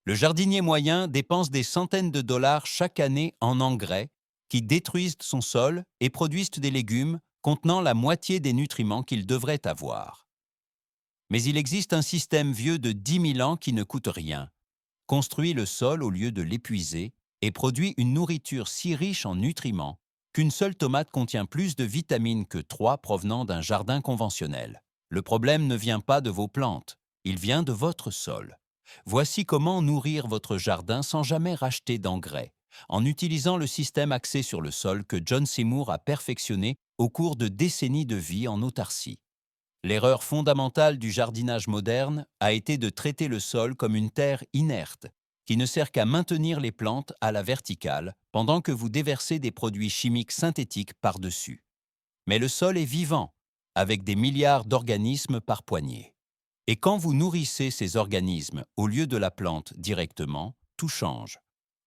Le jardinier moyen dépense des centaines de dollars chaque année en engrais qui détruisent son sol et produisent des légumes contenant la moitié des nutriments qu'il devrait avoir. Mais il existe un système vieux de 10 000 ans qui ne coûte rien, construit le sol au lieu de l'épuiser et produit une nourriture si riche en nutriments qu'une seule tomate contient plus de vitamines que 3 provenant d'un jardin conventionnel. Le problème ne vient pas de vos plantes, il vient de votre sol. Voici comment nourrir votre jardin sans jamais racheter d'engrais, en utilisant le système axé sur le sol que John Seymour a perfectionné au cours de décennies de vie en autarcie. L'erreur fondamentale du jardinage moderne a été de traiter le sol comme une terre inerte, qui ne sert qu'à maintenir les plantes à la verticale pendant que vous déversez des produits chimiques synthétiques par-dessus. Mais le sol est vivant, avec des milliards d'organismes par poignée. Et quand vous nourrissez ces organismes au lieu de la plante directement, tout change.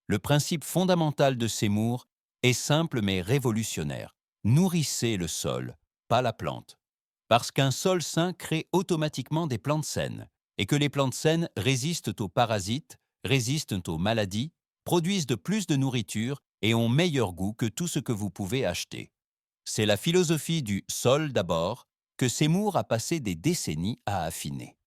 Le principe fondamental de Seymour est simple mais révolutionnaire. Nourrissez le sol, pas la plante. Parce qu'un sol sain crée automatiquement des plantes saines, et que les plantes saines résistent aux parasites, résistent aux maladies, produisent de plus de nourriture et ont meilleur goût que tout ce que vous pouvez acheter. C'est la philosophie du sol d'abord que Seymour a passé des décennies à affiner.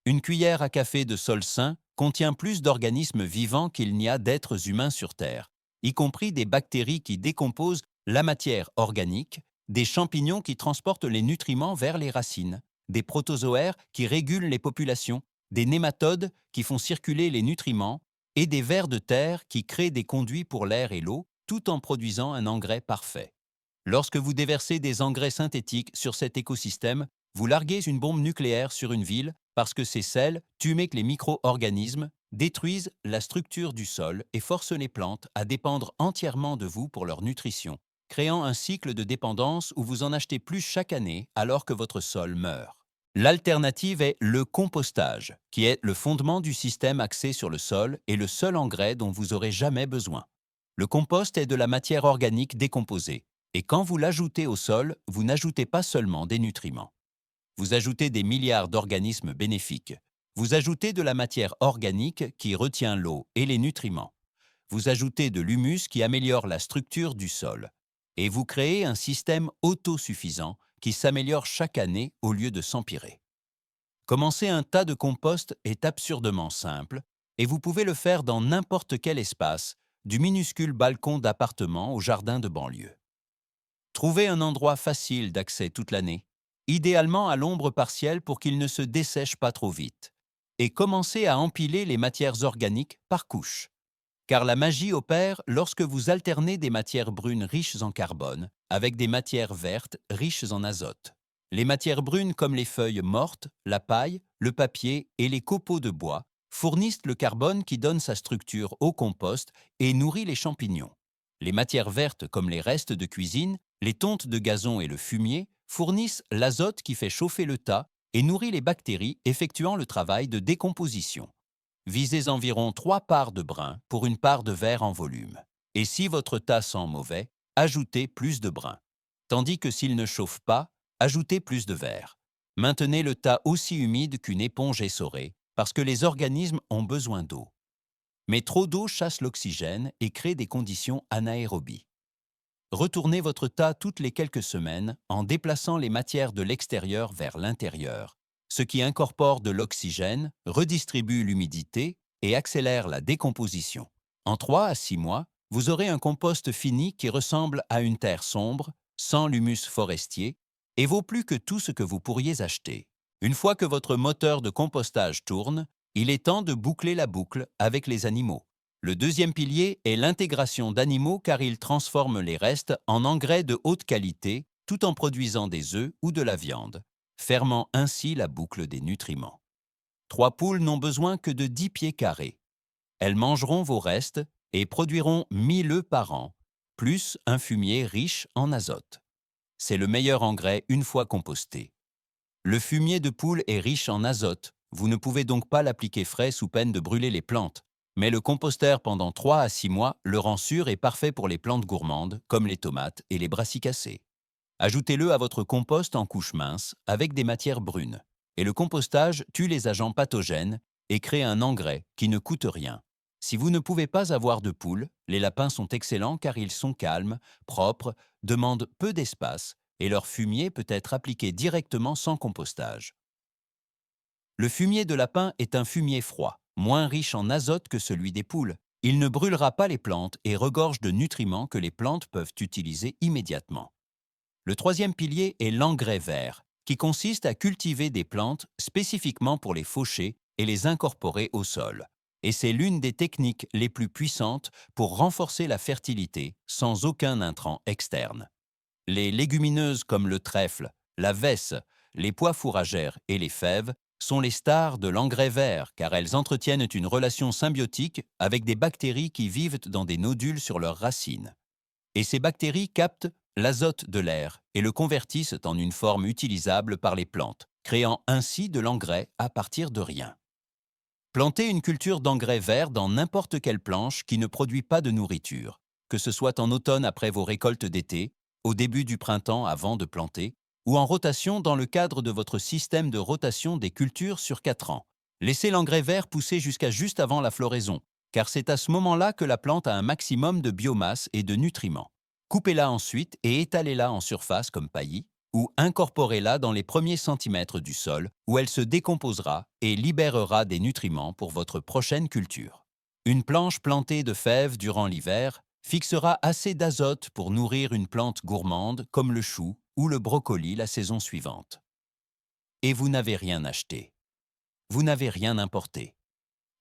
Une cuillère à café de sol sain contient plus d'organismes vivants qu'il n'y a d'êtres humains sur Terre, y compris des bactéries qui décomposent la matière organique, des champignons qui transportent les nutriments vers les racines, des protozoaires qui régulent les populations, des nématodes qui font circuler les nutriments et des vers de terre qui créent des conduits pour l'air et l'eau, tout en produisant un engrais parfait. Lorsque vous déversez des engrais synthétiques sur cet écosystème, vous larguez une bombe nucléaire sur une ville parce que ces sels, tuent que les micro-organismes, détruisent la structure du sol et forcent les plantes à dépendre entièrement de vous pour leur nutrition, créant un cycle de dépendance où vous en achetez plus chaque année alors que votre sol meurt. L'alternative est le compostage, qui est le fondement du système axé sur le sol et le seul engrais dont vous aurez jamais besoin. Le compost est de la matière organique décomposée, et quand vous l'ajoutez au sol, vous n'ajoutez pas seulement des nutriments. Vous ajoutez des milliards d'organismes bénéfiques. Vous ajoutez de la matière organique qui retient l'eau et les nutriments. Vous ajoutez de l'humus qui améliore la structure du sol. Et vous créez un système autosuffisant qui s'améliore chaque année au lieu de s'empirer. Commencer un tas de compost est absurdement simple et vous pouvez le faire dans n'importe quel espace, du minuscule balcon d'appartement au jardin de banlieue. Trouvez un endroit facile d'accès toute l'année, idéalement à l'ombre partielle pour qu'il ne se dessèche pas trop vite, et commencez à empiler les matières organiques par couches. Car la magie opère lorsque vous alternez des matières brunes riches en carbone avec des matières vertes riches en azote. Les matières brunes comme les feuilles mortes, la paille, le papier et les copeaux de bois fournissent le carbone qui donne sa structure au compost et nourrit les champignons. Les matières vertes comme les restes de cuisine, les tontes de gazon et le fumier fournissent l'azote qui fait chauffer le tas et nourrit les bactéries effectuant le travail de décomposition. Visez environ 3 parts de brun pour une part de vert en volume. Et si votre tas sent mauvais, ajoutez plus de brun. Tandis que s'il ne chauffe pas, ajoutez plus de vert. Maintenez le tas aussi humide qu'une éponge essorée, parce que les organismes ont besoin d'eau. Mais trop d'eau chasse l'oxygène et crée des conditions anaérobies. Retournez votre tas toutes les quelques semaines en déplaçant les matières de l'extérieur vers l'intérieur, ce qui incorpore de l'oxygène, redistribue l'humidité et accélère la décomposition. En 3 à 6 mois, vous aurez un compost fini qui ressemble à une terre sombre, sans l'humus forestier, et vaut plus que tout ce que vous pourriez acheter. Une fois que votre moteur de compostage tourne, il est temps de boucler la boucle avec les animaux. Le deuxième pilier est l'intégration d'animaux car ils transforment les restes en engrais de haute qualité tout en produisant des œufs ou de la viande, fermant ainsi la boucle des nutriments. 3 poules n'ont besoin que de 10 pieds carrés. Elles mangeront vos restes et produiront 1000 œufs par an, plus un fumier riche en azote. C'est le meilleur engrais une fois composté. Le fumier de poule est riche en azote, vous ne pouvez donc pas l'appliquer frais sous peine de brûler les plantes. Mais le composteur pendant 3 à 6 mois le rend sûr et parfait pour les plantes gourmandes, comme les tomates et les brassicacées. Ajoutez-le à votre compost en couche mince avec des matières brunes. Et le compostage tue les agents pathogènes et créent un engrais qui ne coûte rien. Si vous ne pouvez pas avoir de poules, les lapins sont excellents car ils sont calmes, propres, demandent peu d'espace et leur fumier peut être appliqué directement sans compostage. Le fumier de lapin est un fumier froid, moins riche en azote que celui des poules. Il ne brûlera pas les plantes et regorge de nutriments que les plantes peuvent utiliser immédiatement. Le troisième pilier est l'engrais vert, qui consiste à cultiver des plantes spécifiquement pour les faucher et les incorporer au sol. Et c'est l'une des techniques les plus puissantes pour renforcer la fertilité sans aucun intrant externe. Les légumineuses comme le trèfle, la vesse, les pois fourragères et les fèves sont les stars de l'engrais vert car elles entretiennent une relation symbiotique avec des bactéries qui vivent dans des nodules sur leurs racines. Et ces bactéries captent l'azote de l'air et le convertissent en une forme utilisable par les plantes, créant ainsi de l'engrais à partir de rien. Plantez une culture d'engrais vert dans n'importe quelle planche qui ne produit pas de nourriture, que ce soit en automne après vos récoltes d'été, au début du printemps avant de planter, ou en rotation dans le cadre de votre système de rotation des cultures sur 4 ans. Laissez l'engrais vert pousser jusqu'à juste avant la floraison, car c'est à ce moment-là que la plante a un maximum de biomasse et de nutriments. Coupez-la ensuite et étalez-la en surface comme paillis, ou incorporez-la dans les premiers centimètres du sol, où elle se décomposera et libérera des nutriments pour votre prochaine culture. Une planche plantée de fèves durant l'hiver fixera assez d'azote pour nourrir une plante gourmande comme le chou ou le brocoli la saison suivante. Et vous n'avez rien acheté. Vous n'avez rien importé.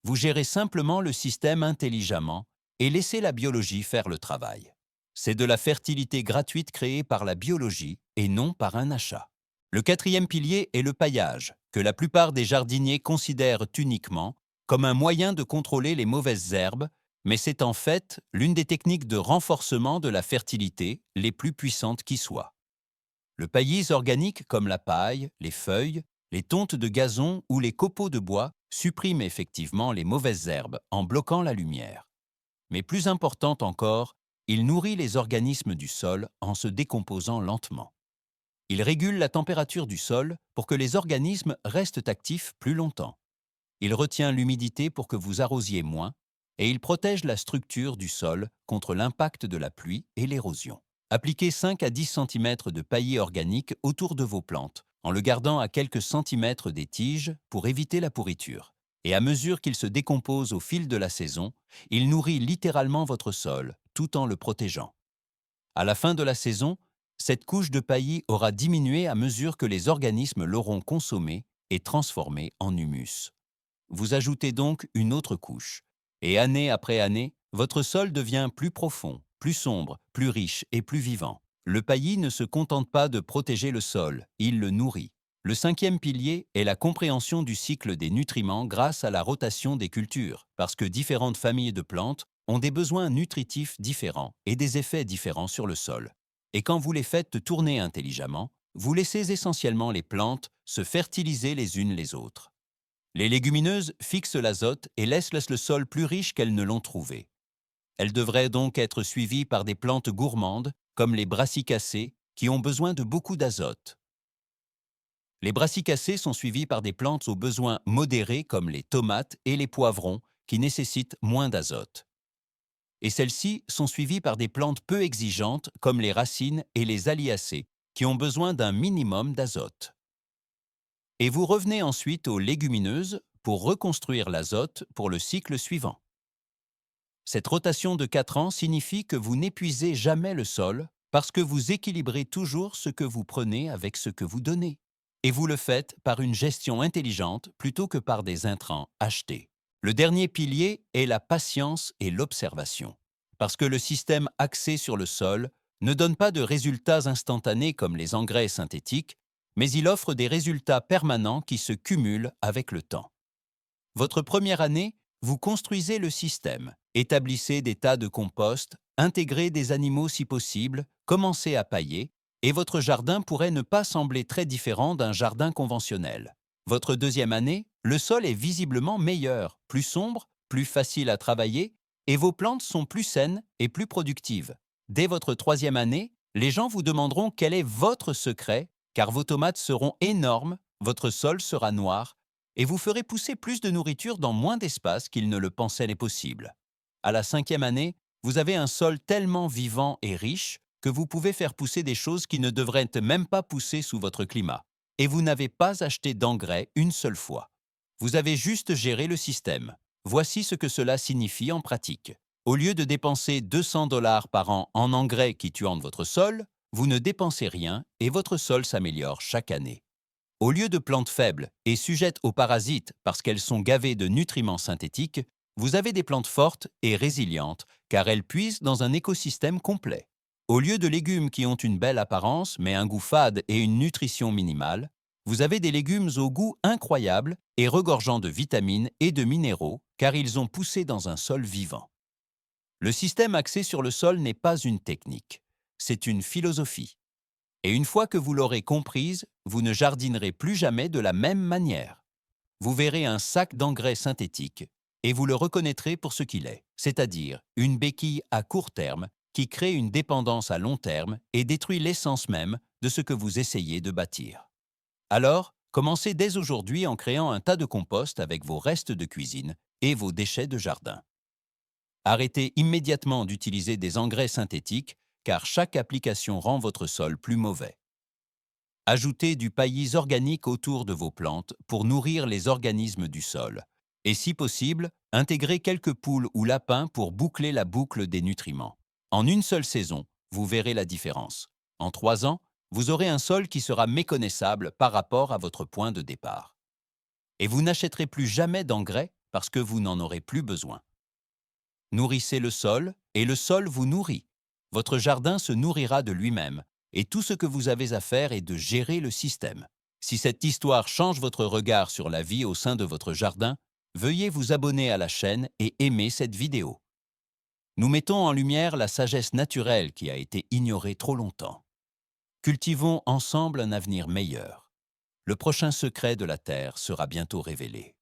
Vous gérez simplement le système intelligemment et laissez la biologie faire le travail. C'est de la fertilité gratuite créée par la biologie et non par un achat. Le quatrième pilier est le paillage, que la plupart des jardiniers considèrent uniquement comme un moyen de contrôler les mauvaises herbes, mais c'est en fait l'une des techniques de renforcement de la fertilité les plus puissantes qui soient. Le paillis organique comme la paille, les feuilles, les tontes de gazon ou les copeaux de bois supprime effectivement les mauvaises herbes en bloquant la lumière. Mais plus important encore, il nourrit les organismes du sol en se décomposant lentement. Il régule la température du sol pour que les organismes restent actifs plus longtemps. Il retient l'humidité pour que vous arrosiez moins et il protège la structure du sol contre l'impact de la pluie et l'érosion. Appliquez 5 à 10 cm de paillis organique autour de vos plantes, en le gardant à quelques centimètres des tiges pour éviter la pourriture. Et à mesure qu'il se décompose au fil de la saison, il nourrit littéralement votre sol, tout en le protégeant. À la fin de la saison, cette couche de paillis aura diminué à mesure que les organismes l'auront consommé et transformé en humus. Vous ajoutez donc une autre couche. Et année après année, votre sol devient plus profond, plus sombre, plus riche et plus vivant. Le paillis ne se contente pas de protéger le sol, il le nourrit. Le cinquième pilier est la compréhension du cycle des nutriments grâce à la rotation des cultures, parce que différentes familles de plantes ont des besoins nutritifs différents et des effets différents sur le sol. Et quand vous les faites tourner intelligemment, vous laissez essentiellement les plantes se fertiliser les unes les autres. Les légumineuses fixent l'azote et laissent le sol plus riche qu'elles ne l'ont trouvé. Elles devraient donc être suivies par des plantes gourmandes, comme les brassicacées, qui ont besoin de beaucoup d'azote. Les brassicacées sont suivies par des plantes aux besoins modérés, comme les tomates et les poivrons, qui nécessitent moins d'azote. Et celles-ci sont suivies par des plantes peu exigeantes, comme les racines et les alliacées, qui ont besoin d'un minimum d'azote. Et vous revenez ensuite aux légumineuses pour reconstruire l'azote pour le cycle suivant. Cette rotation de 4 ans signifie que vous n'épuisez jamais le sol parce que vous équilibrez toujours ce que vous prenez avec ce que vous donnez. Et vous le faites par une gestion intelligente plutôt que par des intrants achetés. Le dernier pilier est la patience et l'observation. Parce que le système axé sur le sol ne donne pas de résultats instantanés comme les engrais synthétiques, mais il offre des résultats permanents qui se cumulent avec le temps. Votre première année, vous construisez le système, établissez des tas de compost, intégrez des animaux si possible, commencez à pailler, et votre jardin pourrait ne pas sembler très différent d'un jardin conventionnel. Votre deuxième année, le sol est visiblement meilleur, plus sombre, plus facile à travailler, et vos plantes sont plus saines et plus productives. Dès votre troisième année, les gens vous demanderont quel est votre secret, car vos tomates seront énormes, votre sol sera noir, et vous ferez pousser plus de nourriture dans moins d'espace qu'il ne le pensait n'est possible. À la 5e année, vous avez un sol tellement vivant et riche que vous pouvez faire pousser des choses qui ne devraient même pas pousser sous votre climat. Et vous n'avez pas acheté d'engrais une seule fois. Vous avez juste géré le système. Voici ce que cela signifie en pratique. Au lieu de dépenser 200 $ par an en engrais qui tuent votre sol, vous ne dépensez rien et votre sol s'améliore chaque année. Au lieu de plantes faibles et sujettes aux parasites parce qu'elles sont gavées de nutriments synthétiques, vous avez des plantes fortes et résilientes car elles puisent dans un écosystème complet. Au lieu de légumes qui ont une belle apparence mais un goût fade et une nutrition minimale, vous avez des légumes au goût incroyable et regorgeant de vitamines et de minéraux car ils ont poussé dans un sol vivant. Le système axé sur le sol n'est pas une technique, c'est une philosophie. Et une fois que vous l'aurez comprise, vous ne jardinerez plus jamais de la même manière. Vous verrez un sac d'engrais synthétique et vous le reconnaîtrez pour ce qu'il est, c'est-à-dire une béquille à court terme qui crée une dépendance à long terme et détruit l'essence même de ce que vous essayez de bâtir. Alors, commencez dès aujourd'hui en créant un tas de compost avec vos restes de cuisine et vos déchets de jardin. Arrêtez immédiatement d'utiliser des engrais synthétiques car chaque application rend votre sol plus mauvais. Ajoutez du paillis organique autour de vos plantes pour nourrir les organismes du sol. Et si possible, intégrez quelques poules ou lapins pour boucler la boucle des nutriments. En une seule saison, vous verrez la différence. En 3 ans, vous aurez un sol qui sera méconnaissable par rapport à votre point de départ. Et vous n'achèterez plus jamais d'engrais parce que vous n'en aurez plus besoin. Nourrissez le sol et le sol vous nourrit. Votre jardin se nourrira de lui-même et tout ce que vous avez à faire est de gérer le système. Si cette histoire change votre regard sur la vie au sein de votre jardin, veuillez vous abonner à la chaîne et aimer cette vidéo. Nous mettons en lumière la sagesse naturelle qui a été ignorée trop longtemps. Cultivons ensemble un avenir meilleur. Le prochain secret de la Terre sera bientôt révélé.